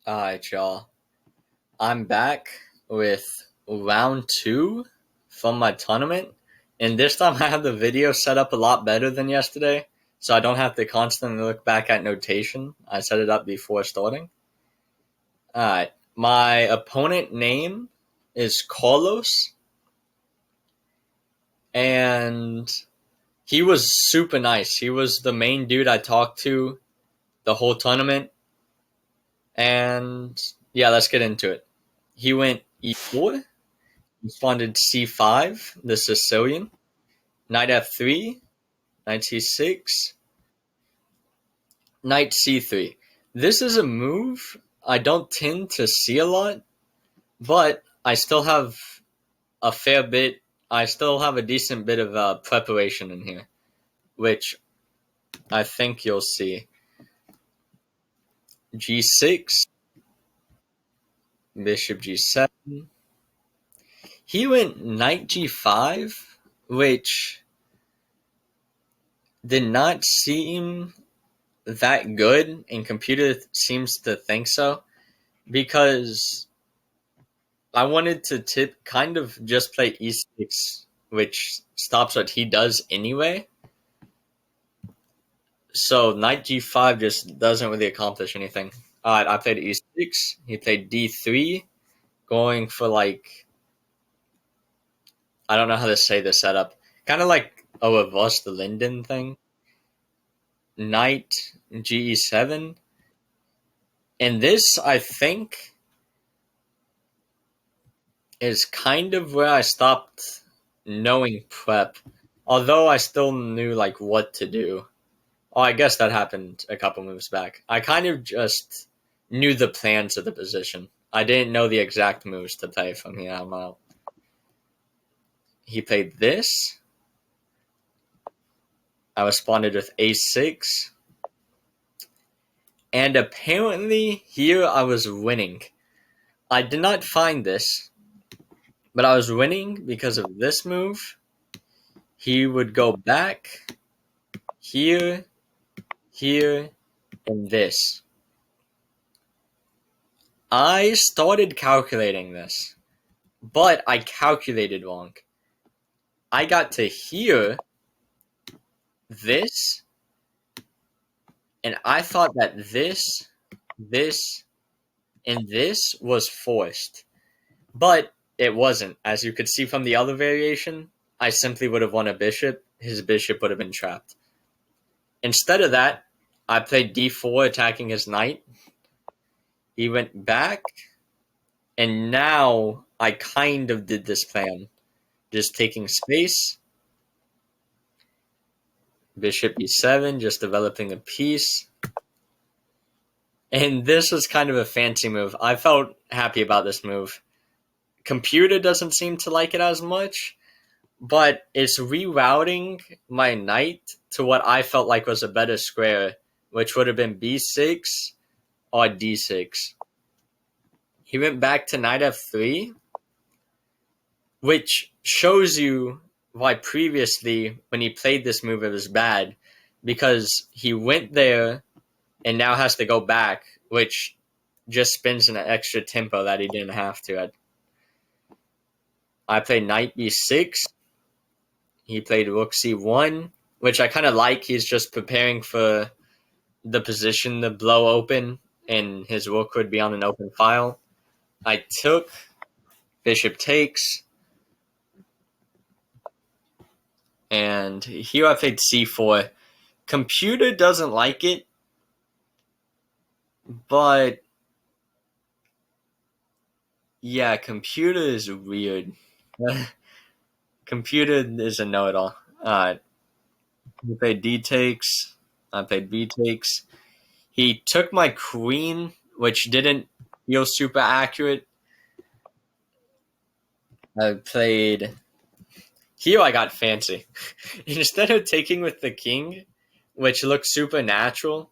Alright, y'all. I'm back with round two from my tournament, and this time I have the video set up a lot better than yesterday, so I don't have to constantly look back at notation. I set it up before starting. Alright, my opponent name is Carlos, and he was super nice. He was the main dude I talked to the whole tournament, and yeah, let's get into it. He went e4, responded c5, the Sicilian, knight f3, knight c6, knight c3. This is a move I don't tend to see a lot, but I still have a fair bit. I still have a decent bit of preparation in here, which I think you'll see. g6, bishop g7. He went knight g5, which did not seem that good, and computer seems to think so, because I wanted to tip kind of just play e6, which stops what he does anyway. So knight g5 just doesn't really accomplish anything. I played e6. He played d3, going for like, I don't know how to say the setup. Kind of like a reverse the Linden thing. Knight ge7. And this, I think, is kind of where I stopped knowing prep. Although I still knew like what to do. Oh, I guess that happened a couple moves back. I kind of just knew the plans of the position. I didn't know the exact moves to play from here on out. He played this. I responded with a6. And apparently here I was winning. I did not find this, but I was winning because of this move. He would go back here, here, and this. I started calculating this, but I calculated wrong. I got to here, this, and I thought that this, and this was forced. But it wasn't. As you could see from the other variation, I simply would have won a bishop. His bishop would have been trapped. Instead of that, I played d4 attacking his knight. He went back, and now I kind of did this plan. Just taking space. Bishop e7, just developing a piece. And this was kind of a fancy move. I felt happy about this move. Computer doesn't seem to like it as much, but it's rerouting my knight to what I felt like was a better square, which would have been b6 or d6. He went back to knight f3, which shows you why previously when he played this move it was bad, because he went there and now has to go back, which just spins in an extra tempo that he didn't have to. I played knight b6. He played rook c1, which I kind of like. He's just preparing for the position to blow open, and his rook would be on an open file. I took, bishop takes, and here I played c4. Computer doesn't like it, but yeah, computer is weird. Computer is a know-it-all. He played d takes. I played b takes. He took my queen, which didn't feel super accurate. I played. Here I got fancy. Instead of taking with the king, which looks supernatural,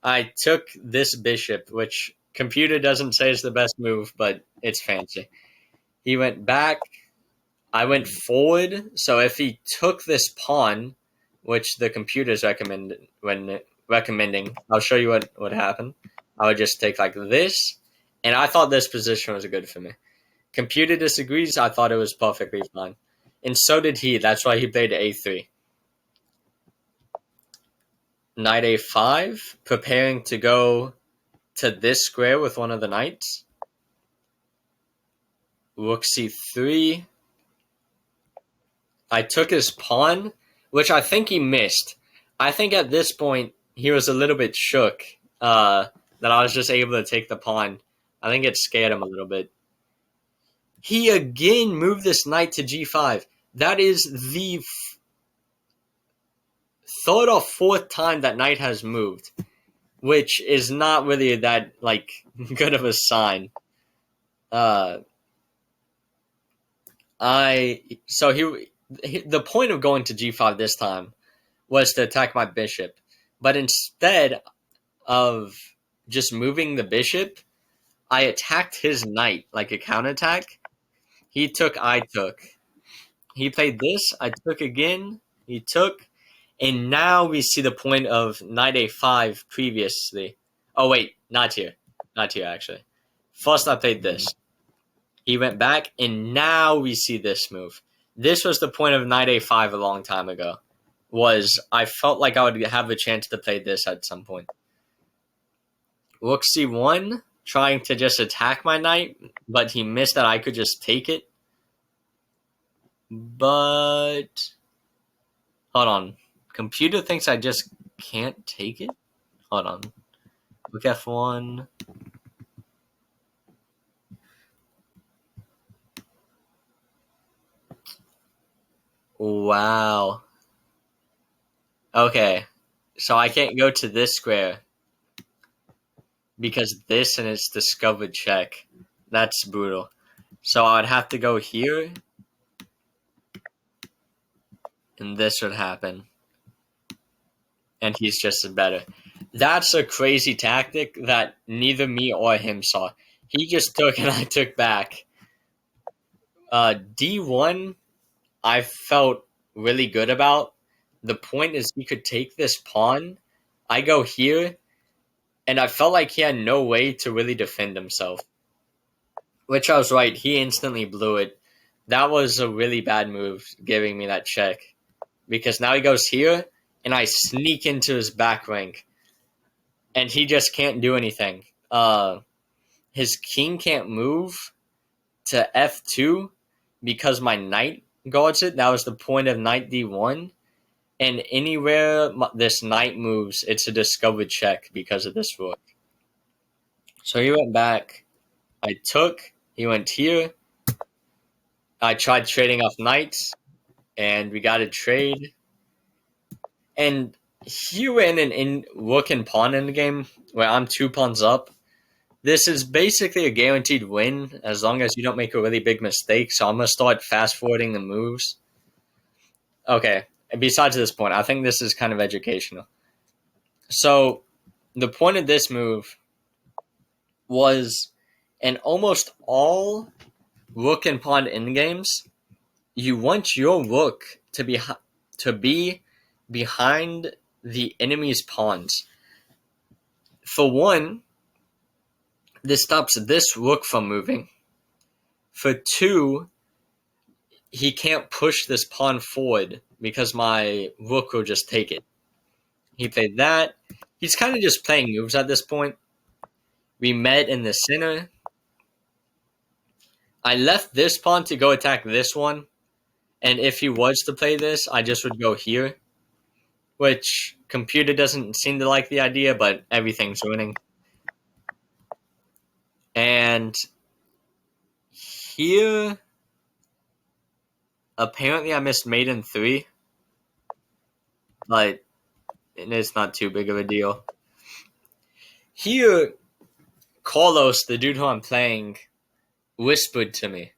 I took this bishop, which computer doesn't say is the best move, but it's fancy. He went back. I went forward. So if he took this pawn, which the computer's recommending, I'll show you what happened. I would just take like this, and I thought this position was good for me. Computer disagrees. I thought it was perfectly fine, and so did he. That's why he played a3. Knight a5, preparing to go to this square with one of the knights. Rook c3. I took his pawn, which I think he missed. I think at this point he was a little bit shook that I was just able to take the pawn. I think it scared him a little bit. He again moved this knight to g5. That is the third or fourth time that knight has moved, which is not really that like good of a sign. The point of going to g5 this time was to attack my bishop, but instead of just moving the bishop, I attacked his knight like a counterattack. He took, I took. He played this, I took again, he took, and now we see the point of knight a5 previously. Oh wait, not here. Not here actually. First I played this. He went back, and now we see this move. This was the point of knight a5 a long time ago. Was I felt like I would have a chance to play this at some point. Rook c1, trying to just attack my knight, but he missed that I could just take it. But hold on. Computer thinks I just can't take it? Hold on. Rook f1. Wow. Okay. So I can't go to this square because this and its discovered check. That's brutal. So I'd have to go here, and this would happen. And he's just better. That's a crazy tactic that neither me or him saw. He just took and I took back. D1, I felt really good about. The point is he could take this pawn. I go here, and I felt like he had no way to really defend himself. Which I was right. He instantly blew it. That was a really bad move, giving me that check. Because now he goes here, and I sneak into his back rank. And he just can't do anything. His king can't move to f2 because my knight guards it. That was the point of knight d1. And anywhere this knight moves, it's a discovered check because of this rook. So he went back. I took. He went here. I tried trading off knights, and we got a trade. And here we're in rook and pawn in the game, where I'm 2 pawns up. This is basically a guaranteed win as long as you don't make a really big mistake. So I'm going to start fast-forwarding the moves. Okay, besides this point, I think this is kind of educational. So the point of this move was in almost all rook and pawn endgames, you want your rook to be behind the enemy's pawns. For one, this stops this rook from moving. For two, he can't push this pawn forward because my rook will just take it. He played that. He's kind of just playing moves at this point. We met in the center. I left this pawn to go attack this one. And if he was to play this, I just would go here. Which computer doesn't seem to like the idea, but everything's winning. And here, apparently I missed mate in 3. But it's not too big of a deal. Here, Carlos, the dude who I'm playing, whispered to me,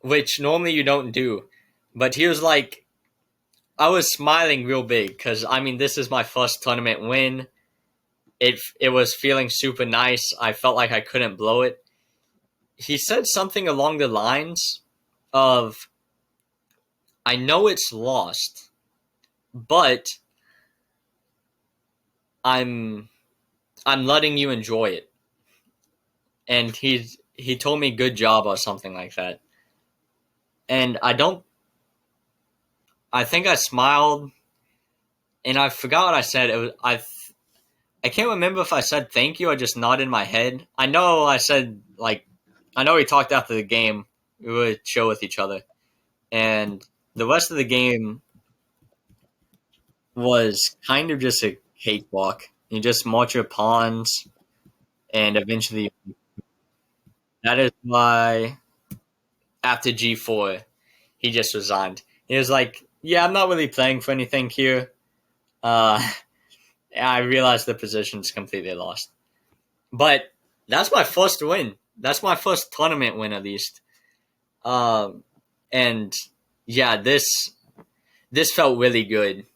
which normally you don't do. But he was like, I was smiling real big because, I mean, this is my first tournament win. It was feeling super nice. I felt like I couldn't blow it. He said something along the lines of, I know it's lost, but I'm I'm letting you enjoy it. And he told me good job or something like that. And I think I smiled and I forgot what I said. It was I can't remember if I said thank you or just nodded my head. I know I said I know we talked after the game. We would chill with each other. And the rest of the game was kind of just a cakewalk. You just march your pawns and eventually that is why after G4 he just resigned. He was like, yeah, I'm not really playing for anything here. Uh, I realized the position's completely lost. But that's my first win. That's my first tournament win, at least. Um, and yeah, this felt really good.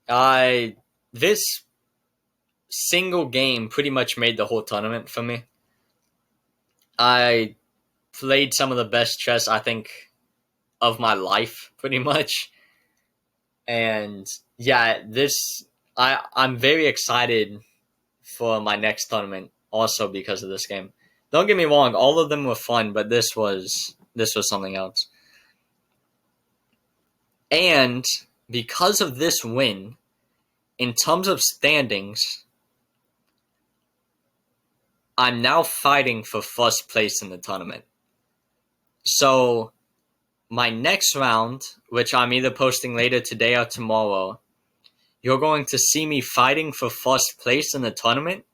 I This single game pretty much made the whole tournament for me. I played some of the best chess I think of my life, pretty much. And yeah, I'm very excited for my next tournament also because of this game. Don't get me wrong, all of them were fun, but this was something else. And because of this win, in terms of standings, I'm now fighting for first place in the tournament. So my next round, which I'm either posting later today or tomorrow, you're going to see me fighting for first place in the tournament.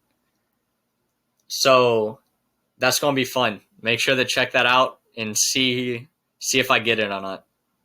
So that's going to be fun. Make sure to check that out and see if I get it or not.